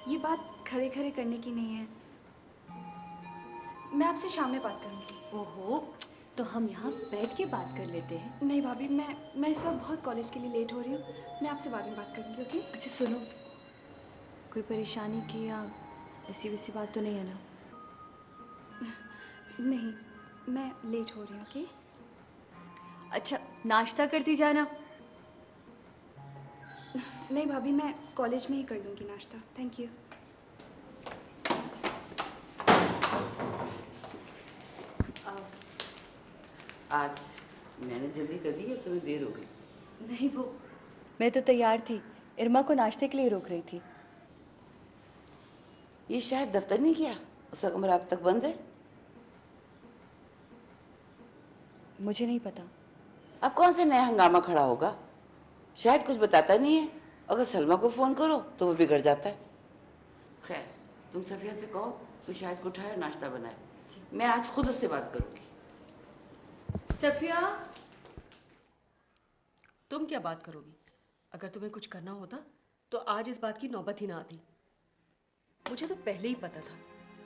ये बात खड़े खड़े करने की नहीं है। मैं आपसे शाम में बात करूंगी। ओहो, तो हम यहाँ बैठ के बात कर लेते हैं। नहीं भाभी, मैं इस वक्त बहुत कॉलेज के लिए लेट हो रही हूँ। मैं आपसे बाद में बात करूंगी, ओके? अच्छा सुनो, कोई परेशानी की या ऐसी वैसी बात तो नहीं है ना? नहीं, मैं लेट हो रही हूँ, ओके? अच्छा, नाश्ता करती जाना। नहीं भाभी, मैं कॉलेज में ही कर लूंगी नाश्ता। Thank you. आज मैंने जल्दी कर दी है, तुम्हें देर हो गई? नहीं वो, मैं तो तैयार थी, इरमा को नाश्ते के लिए रोक रही थी। ये शायद दफ्तर नहीं गया, उसका कमरा अब तक बंद है। मुझे नहीं पता। अब कौन सा नया हंगामा खड़ा होगा? शायद कुछ बताता नहीं है। अगर सलमा को फोन करो तो वो बिगड़ जाता है। खैर, तुम सफिया से कहो तो शायद को उठाए और नाश्ता बनाए। मैं आज खुद उससे बात करूंगी। सफिया, तुम क्या बात करोगी? अगर तुम्हें कुछ करना होता तो आज इस बात की नौबत ही ना आती। मुझे तो पहले ही पता था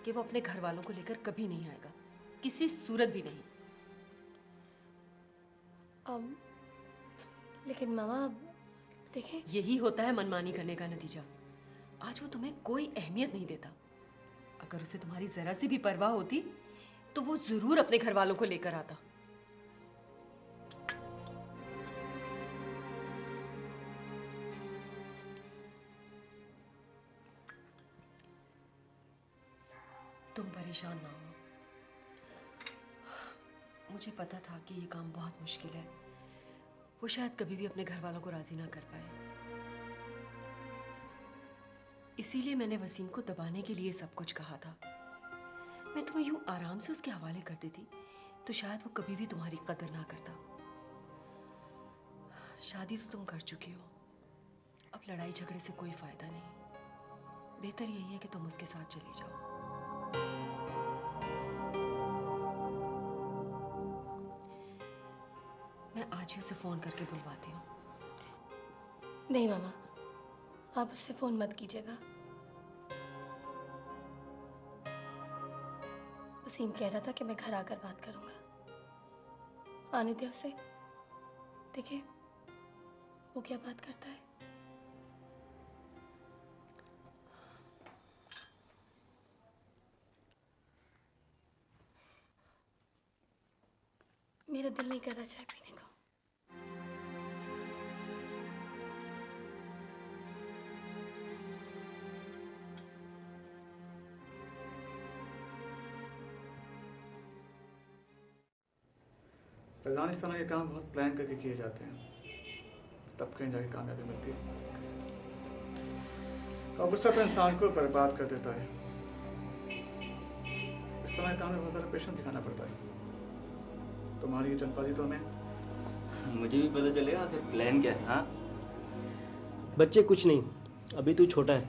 कि वो अपने घर वालों को लेकर कभी नहीं आएगा, किसी सूरत भी नहीं। लेकिन मामा देखें, यही होता है मनमानी करने का नतीजा। आज वो तुम्हें कोई अहमियत नहीं देता। अगर उसे तुम्हारी जरा सी भी परवाह होती तो वो जरूर अपने घर वालों को लेकर आता। तुम परेशान ना हो। मुझे पता था कि ये काम बहुत मुश्किल है। वो शायद कभी भी अपने घर वालों को राजी ना कर पाए। इसीलिए मैंने वसीम को दबाने के लिए सब कुछ कहा था। मैं तुम्हें यूं आराम से उसके हवाले कर देती तो शायद वो कभी भी तुम्हारी कदर ना करता। शादी तो तुम कर चुकी हो, अब लड़ाई झगड़े से कोई फायदा नहीं। बेहतर यही है कि तुम उसके साथ चली जाओ। मैं आज ही उसे फोन करके बुलवाती हूँ। नहीं मामा, आप उससे फोन मत कीजिएगा। वसीम कह रहा था कि मैं घर आकर बात करूंगा। आने दे उसे, देखिए वो क्या बात करता है। मेरा दिल नहीं कर रहा चाय पीने को। फैजान, इस तरह के काम बहुत प्लान करके किए जाते हैं, तब कहीं जाके कामयाबी मिलती है। और गुस्सा तो इंसान को बर्बाद कर देता है। इस तरह के काम में बहुत सारा पेशेंस दिखाना पड़ता है। तुम्हारी ये जल्दबाजी तो हमें मुझे भी पता चलेगा आखिर प्लान क्या है। हाँ बच्चे कुछ नहीं, अभी तू छोटा है।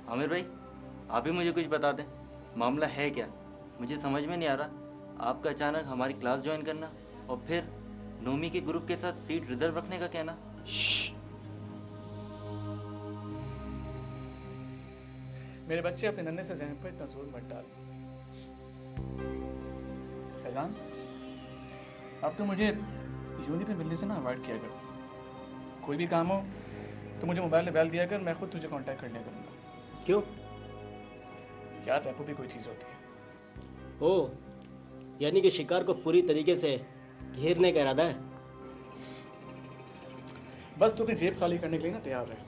आमिर भाई, आप ही मुझे कुछ बता दें, मामला है क्या? मुझे समझ में नहीं आ रहा। आपका अचानक हमारी क्लास ज्वाइन करना और फिर नोमी के ग्रुप के साथ सीट रिजर्व रखने का कहना। मेरे बच्चे अपने नन्हे से जहन पर इतना जोर मत डाल। फैजान, अब तो मुझे यूनी पे मिलने से ना अवॉइड किया कर। कोई भी काम हो तो मुझे मोबाइल में बैल दिया कर, मैं खुद तुझे कांटेक्ट कर लिया करूंगा। क्यों यार, रेपो भी कोई चीज होती है। ओ, यानी कि शिकार को पूरी तरीके से घेरने का इरादा है। बस तू अपनी जेब खाली करने के लिए ना तैयार है।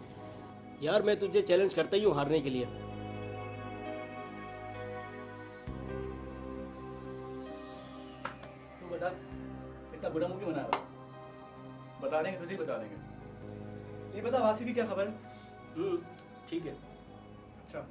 यार मैं तुझे चैलेंज करता ही हूँ हारने के लिए। तू बता, इतना बुरा मुंह क्यों बना रहा? बता देंगे, तुझे बता देंगे। ये बता, वासी की क्या खबर है? ठीक है। अच्छा,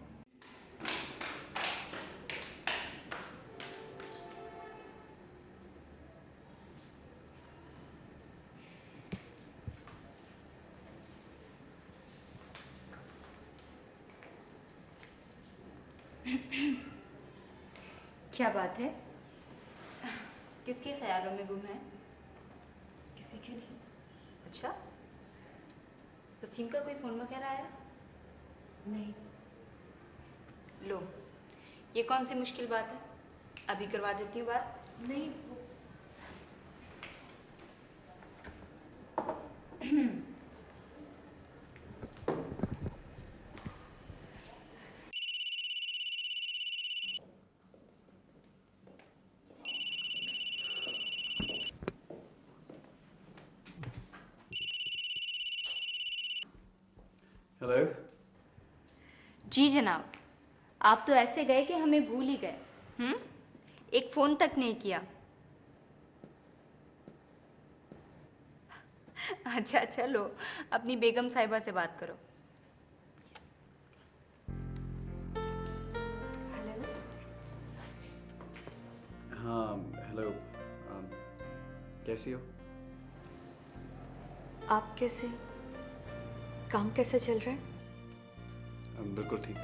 क्या बात है? किसके ख्यालों में गुम है? किसी के नहीं। अच्छा, वसीम का कोई फोन वगैरह आया? नहीं। लो, ये कौन सी मुश्किल बात है? अभी करवा देती हूँ बात। नहीं हेलो। जी जनाब, आप तो ऐसे गए कि हमें भूल ही गए। एक फोन तक नहीं किया। अच्छा चलो, अपनी बेगम साहिबा से बात करो। हेलो। हाँ हेलो। कैसी हो? आप कैसे? काम कैसा चल रहा है? बिल्कुल ठीक।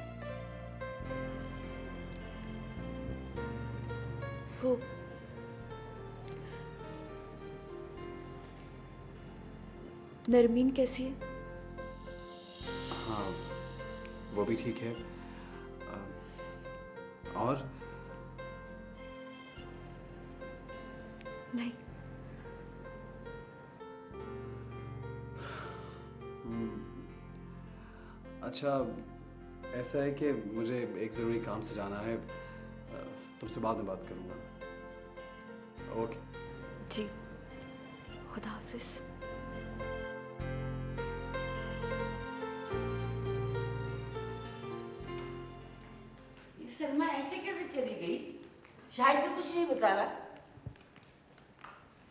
वो नरमीन कैसी है? हाँ वो भी ठीक है। और नहीं। अच्छा, ऐसा है कि मुझे एक ज़रूरी काम से जाना है। तुमसे बाद में बात करूंगा। ओके। जी, खुदा हाफिज। ये सलमा ऐसे कैसे चली गई? शायद तो कुछ नहीं बता रहा।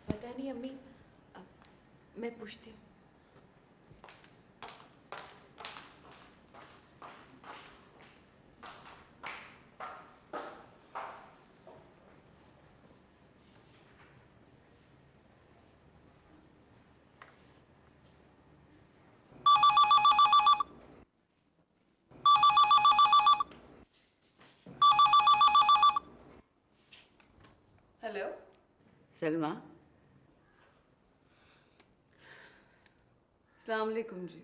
पता नहीं अम्मी, मैं पूछती हूँ। हेलो। सलमा, अस्सलाम वालेकुम जी।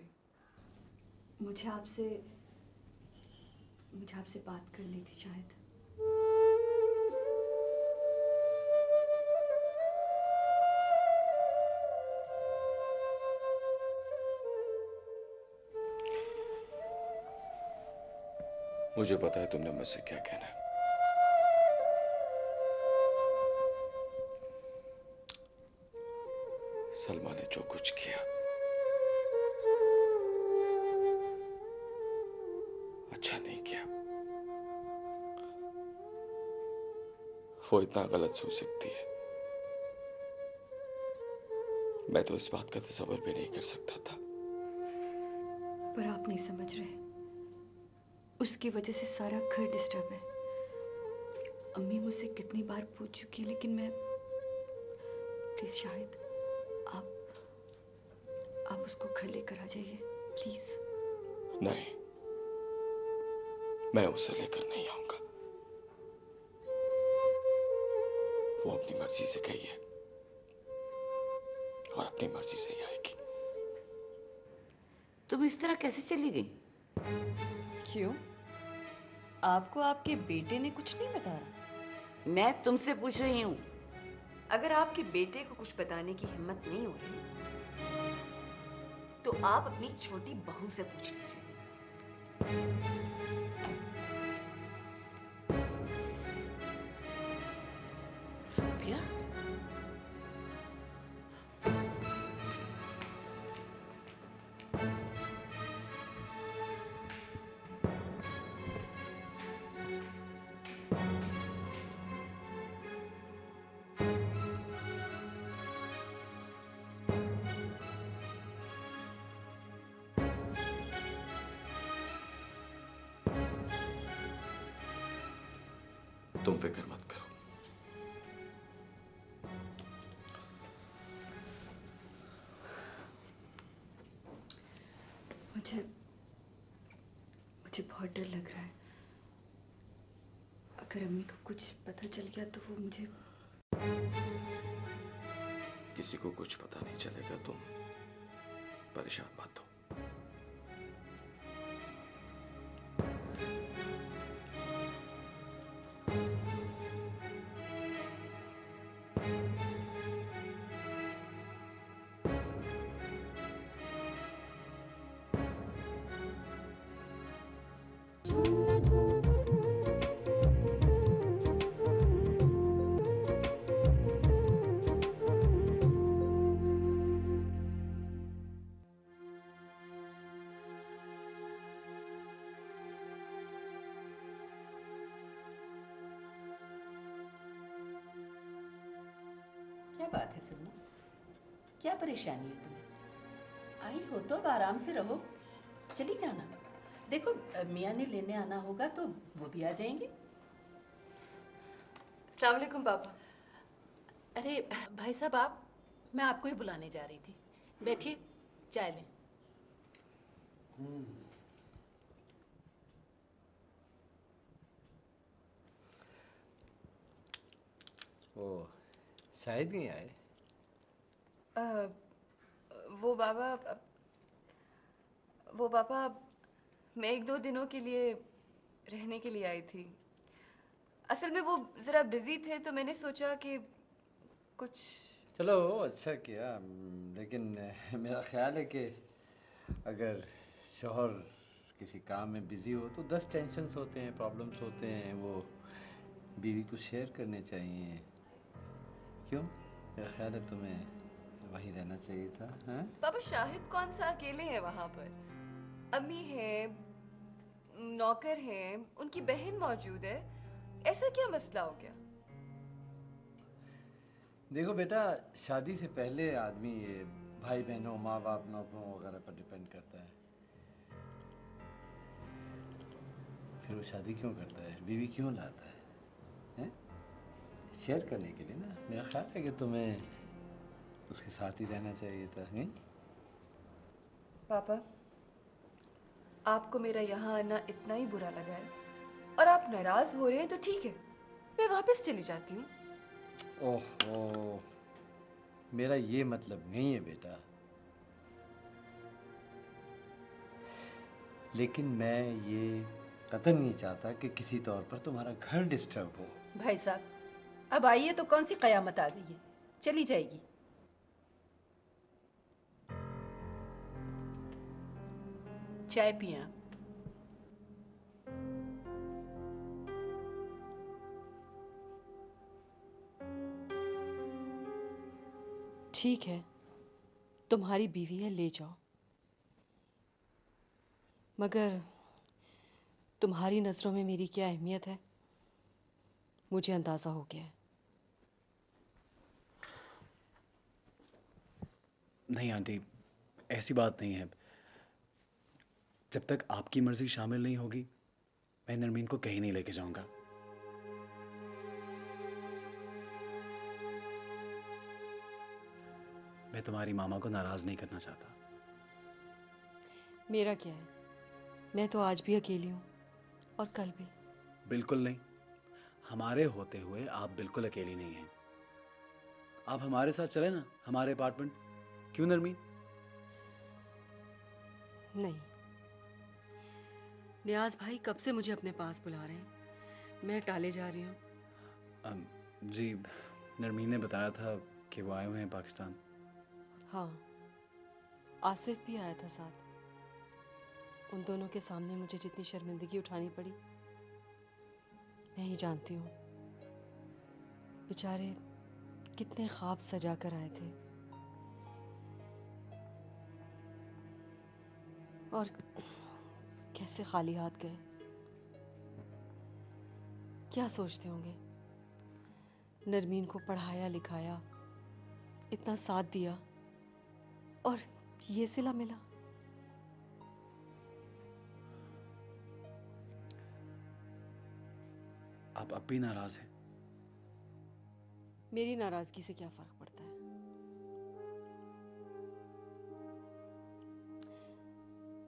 मुझे आपसे बात करनी थी शायद। मुझे पता है तुमने मुझसे क्या कहना है। सलमा ने जो कुछ किया अच्छा नहीं किया। वो इतना गलत सोच सकती है, मैं तो इस बात का तसव्वुर भी नहीं कर सकता था। पर आप नहीं समझ रहे, उसकी वजह से सारा घर डिस्टर्ब है। अम्मी मुझसे कितनी बार पूछ चुकी है, लेकिन मैं प्लीज शाहिद, आप उसको घर लेकर आ जाइए प्लीज। नहीं, मैं उसे लेकर नहीं आऊंगा। वो अपनी मर्जी से गई है और अपनी मर्जी से ही आएगी। तुम इस तरह कैसे चली गई? क्यों? आपको आपके बेटे ने कुछ नहीं बताया? मैं तुमसे पूछ रही हूँ। अगर आपके बेटे को कुछ बताने की हिम्मत नहीं हो रही, तो आप अपनी छोटी बहू से पूछ लीजिए। सोफिया, तुम फिक्र मत करो। मुझे बहुत डर लग रहा है। अगर अम्मी को कुछ पता चल गया तो वो मुझे... किसी को कुछ पता नहीं चलेगा, तुम परेशान मत हो। क्या बात है सन्नू? क्या परेशानी है तुम्हें? आई हो तो अब आराम से रहो, चली जाना। देखो मियाँ ने लेने आना होगा तो वो भी आ जाएंगे। अस्सलाम वालेकुम पापा। अरे भाई साहब, आप, मैं आपको ही बुलाने जा रही थी। बैठिए, चाय लें। ओ, शायद नहीं आए। वो पापा मैं 1-2 दिनों के लिए रहने के लिए आई थी। असल में वो जरा बिजी थे तो मैंने सोचा कि कुछ। चलो अच्छा किया, लेकिन मेरा ख्याल है कि अगर शौहर किसी काम में बिजी हो तो 10 टेंशन्स होते हैं, प्रॉब्लम्स होते हैं, वो बीवी को शेयर करने चाहिए। क्यों? मेरा ख्याल है तुम्हें वहीं रहना चाहिए था। हाँ पापा शाहिद कौन सा अकेले हैं वहां पर? अम्मी है, नौकर हैं, उनकी बहन मौजूद है। ऐसा क्या मसला हो गया? देखो बेटा, शादी से पहले आदमी ये भाई बहनों, माँ बाप, नौकरों वगैरह पर डिपेंड करता है। फिर वो शादी क्यों करता है, बीवी क्यों लाता है, हैं? शेयर करने के लिए ना। मेरा ख्याल है कि तुम्हें उसके साथ ही रहना चाहिए था। नहीं पापा, आपको मेरा यहाँ आना इतना ही बुरा लगा है और आप नाराज हो रहे हैं तो ठीक है, मैं वापस चली जाती हूँ। ओहो, मेरा ये मतलब नहीं है बेटा, लेकिन मैं ये कतई नहीं चाहता कि किसी तौर पर तुम्हारा घर डिस्टर्ब हो। भाई साहब, अब आइए तो कौन सी कयामत आ गई है, चली जाएगी। चाय पिए आप। ठीक है, तुम्हारी बीवी है, ले जाओ, मगर तुम्हारी नजरों में मेरी क्या अहमियत है मुझे अंदाजा हो गया है। नहीं आंटी, ऐसी बात नहीं है। जब तक आपकी मर्जी शामिल नहीं होगी, मैं नरमीन को कहीं नहीं लेके जाऊंगा। मैं तुम्हारी मामा को नाराज नहीं करना चाहता। मेरा क्या है, मैं तो आज भी अकेली हूँ और कल भी। बिल्कुल नहीं, हमारे होते हुए आप बिल्कुल अकेली नहीं हैं। आप हमारे साथ चले ना, हमारे अपार्टमेंट। क्यों नरमीन? नहीं, नियाज भाई कब से मुझे अपने पास बुला रहे हैं, मैं टाले जा रही हूँ। जी, नरमीन ने बताया था कि वो आए हुए हैं पाकिस्तान। हाँ, आसिफ भी आया था साथ। उन दोनों के सामने मुझे जितनी शर्मिंदगी उठानी पड़ी मैं ही जानती हूँ। बेचारे कितने ख्वाब सजा कर आए थे और कैसे खाली हाथ गए। क्या सोचते होंगे, नरमीन को पढ़ाया लिखाया, इतना साथ दिया और ये सिला मिला। आप अब भी नाराज हैं? मेरी नाराजगी से क्या फर्क पड़ता है?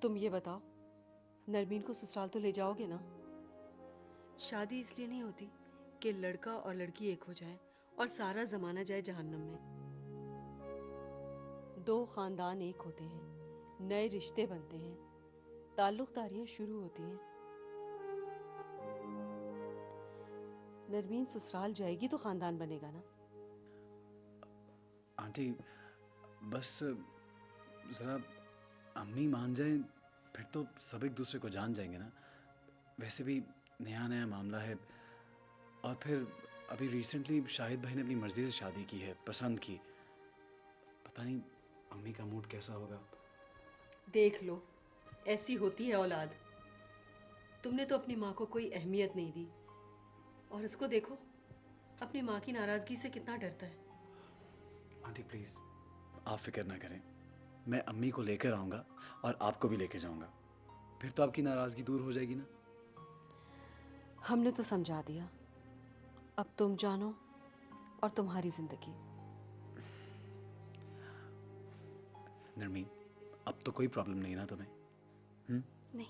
तुम ये बताओ, नरमीन को ससुराल तो ले जाओगे ना? शादी इसलिए नहीं होती कि लड़का और लड़की एक हो जाए और सारा जमाना जाए जहन्नम में। दो खानदान एक होते हैं, नए रिश्ते बनते हैं, ताल्लुकदारियां शुरू होती हैं। नरमीन ससुराल जाएगी तो खानदान बनेगा ना। आंटी, बस जरा अम्मी मान जाए, फिर तो सब एक दूसरे को जान जाएंगे ना। वैसे भी नया नया मामला है, और फिर अभी रिसेंटली शाहिद भाई ने अपनी मर्जी से शादी की है, पसंद की। पता नहीं अम्मी का मूड कैसा होगा। देख लो, ऐसी होती है औलाद। तुमने तो अपनी माँ को कोई अहमियत नहीं दी, और उसको देखो, अपनी माँ की नाराजगी से कितना डरता है। आंटी प्लीज आप फिक्र ना करें, मैं अम्मी को लेकर आऊंगा और आपको भी लेके जाऊंगा, फिर तो आपकी नाराजगी दूर हो जाएगी ना। हमने तो समझा दिया, अब तुम जानो और तुम्हारी जिंदगी। नरमीन, अब तो कोई प्रॉब्लम नहीं ना तुम्हें? नहीं।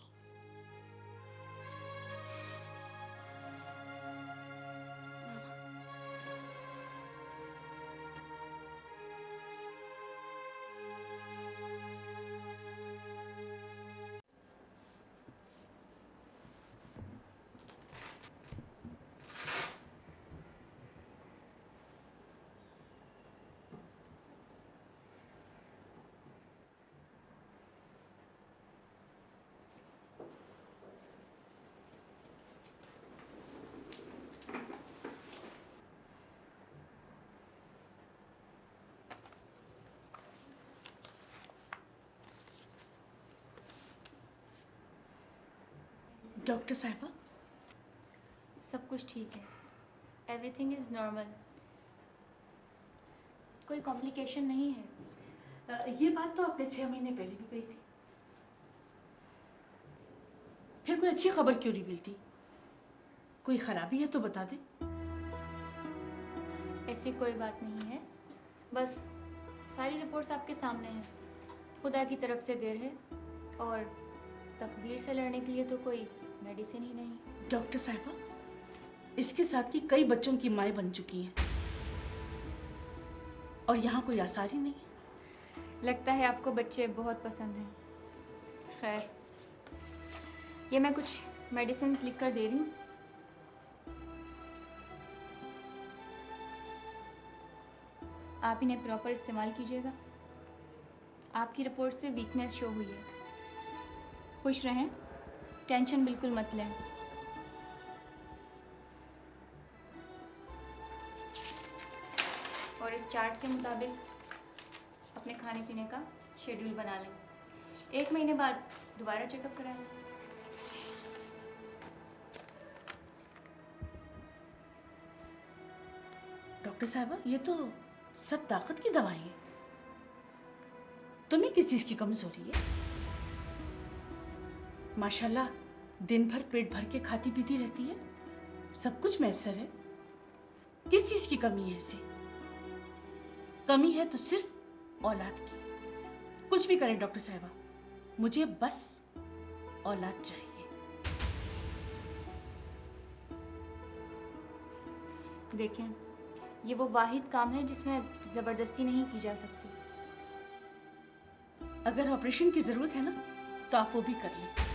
डॉक्टर साहिबा, सब कुछ ठीक है, एवरीथिंग इज नॉर्मल, कोई कॉम्प्लिकेशन नहीं है। ये बात तो आपने 6 महीने पहले भी कही थी, फिर कोई अच्छी खबर क्यों नहीं मिलती? कोई खराबी है तो बता दे। ऐसी कोई बात नहीं है, बस सारी रिपोर्ट्स आपके सामने हैं। खुदा की तरफ से देर है, और तकदीर से लड़ने के लिए तो कोई मेडिसिन ही नहीं। डॉक्टर साहिबा, इसके साथ की कई बच्चों की माएँ बन चुकी हैं, और यहाँ कोई आसार ही नहीं है। लगता है आपको बच्चे बहुत पसंद हैं। खैर, ये मैं कुछ मेडिसिन लिख कर दे रही हूँ। आप इन्हें प्रॉपर इस्तेमाल कीजिएगा। आपकी रिपोर्ट से वीकनेस शो हुई है। खुश रहें, टेंशन बिल्कुल मत लें। और इस चार्ट के मुताबिक अपने खाने पीने का शेड्यूल बना लें। 1 महीने बाद दोबारा चेकअप कराएं। डॉक्टर साहिबा, ये तो सब ताकत की दवाई है। तुम्हें किस चीज की कमजोरी है? माशाल्लाह, दिन भर पेट भर के खाती पीती रहती है, सब कुछ मैसर है। किस चीज की कमी है इसे? कमी है तो सिर्फ औलाद की। कुछ भी करें डॉक्टर साहिबा, मुझे बस औलाद चाहिए। देखें, ये वो वाहिद काम है जिसमें जबरदस्ती नहीं की जा सकती। अगर ऑपरेशन की जरूरत है ना, तो आप वो भी कर लें,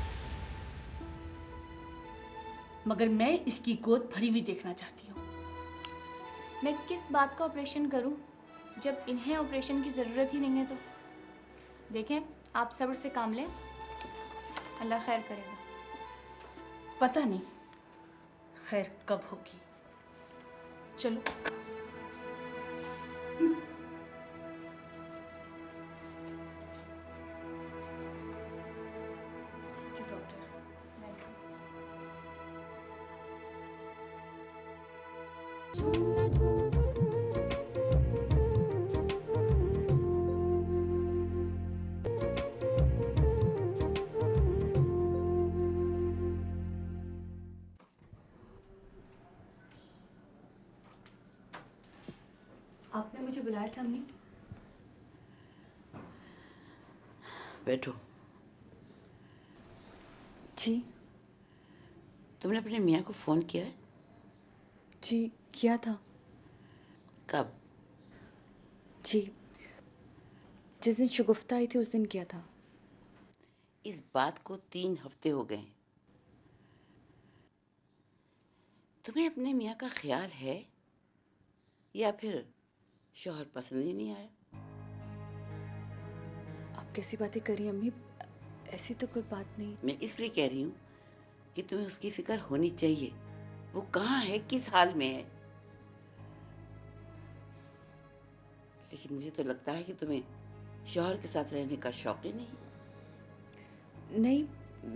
मगर मैं इसकी गोद भरी हुई देखना चाहती हूँ। मैं किस बात का ऑपरेशन करूं जब इन्हें ऑपरेशन की जरूरत ही नहीं है? तो देखें, आप सब्र से काम लें, अल्लाह खैर करेगा। पता नहीं खैर कब होगी। चलो। आपने मुझे बुलाया था अम्मी? बैठो। जी। तुमने अपने मियाँ को फोन किया है? जी किया था। कब? जी, जिस दिन शगुफ्ता आई थी उस दिन किया था। इस बात को 3 हफ्ते हो गए। तुम्हें अपने मियाँ का ख्याल है, या फिर शौहर पसंद ही नहीं आया? आप कैसी बातें कर रही हैं अम्मी? ऐसी तो कोई बात नहीं। मैं इसलिए कह रही हूँ कि तुम्हें उसकी फिक्र होनी चाहिए। वो कहाँ है, किस हाल में है। लेकिन मुझे तो लगता है कि तुम्हें शौहर के साथ रहने का शौक ही नहीं। नहीं,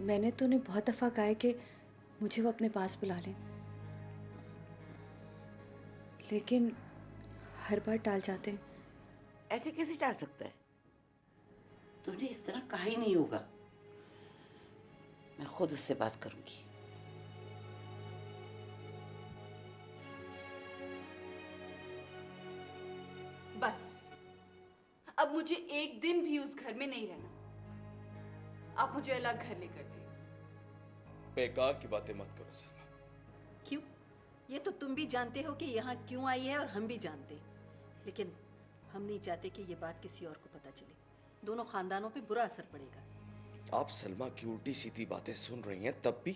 मैंने तो उन्हें बहुत दफा कहा है कि मुझे वो अपने पास बुला लें, लेकिन हर बार टाल जाते हैं। ऐसे कैसे टाल सकता है? तुमने इस तरह कहा ही नहीं होगा। मैं खुद उससे बात करूंगी। बस अब मुझे एक दिन भी उस घर में नहीं रहना। आप मुझे अलग घर लेकर दें। बेकार की बातें मत करो सलमा। क्यों? ये तो तुम भी जानते हो कि यहाँ क्यों आई है और हम भी जानते हैं, लेकिन हम नहीं चाहते कि ये बात किसी और को पता चले। दोनों खानदानों पे बुरा असर पड़ेगा। आप सलमा की उल्टी सीधी बातें सुन रही हैं तब भी?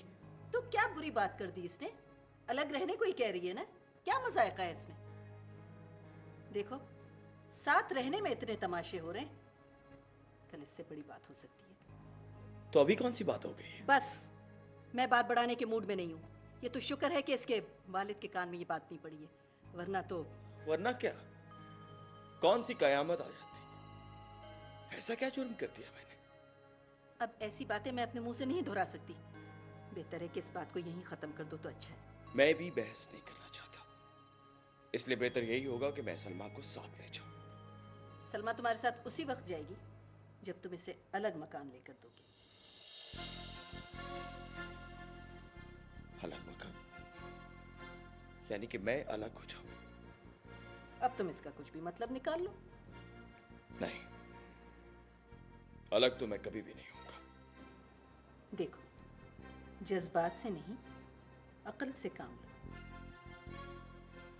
तो क्या बुरी बात कर दी इसने? अलग रहने को ही कह रही है ना, क्या मजाक है इसमें? देखो, साथ रहने में इतने तमाशे हो रहे हैं, कल इससे बड़ी बात हो सकती है। तो अभी कौन सी बात हो गई? बस, मैं बात बढ़ाने के मूड में नहीं हूँ। ये तो शुक्र है कि इसके वालिद के कान में ये बात नहीं पड़ी है, वरना तो। वरना क्या? कौन सी कयामत आ जाती? ऐसा क्या जुर्म कर दिया मैंने? अब ऐसी बातें मैं अपने मुंह से नहीं दोहरा सकती। बेहतर है कि इस बात को यहीं खत्म कर दो तो अच्छा है। मैं भी बहस नहीं करना चाहता, इसलिए बेहतर यही होगा कि मैं सलमा को साथ ले जाऊं। सलमा तुम्हारे साथ उसी वक्त जाएगी जब तुम इसे अलग मकान लेकर दोगे। अलग मकान? यानी कि मैं अलग हो जाऊं? अब तुम इसका कुछ भी मतलब निकाल लो। नहीं, अलग तो मैं कभी भी नहीं होऊंगा। देखो, जज्बात से नहीं, अक्ल से काम लो।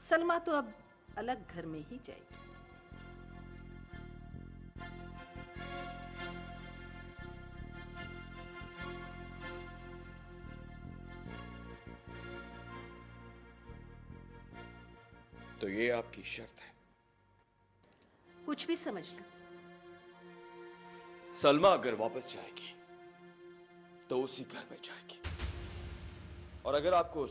सलमा तो अब अलग घर में ही जाएगी। तो ये आपकी शर्त है? कुछ भी समझ लो। सलमा अगर वापस जाएगी तो उसी घर में जाएगी, और अगर आपको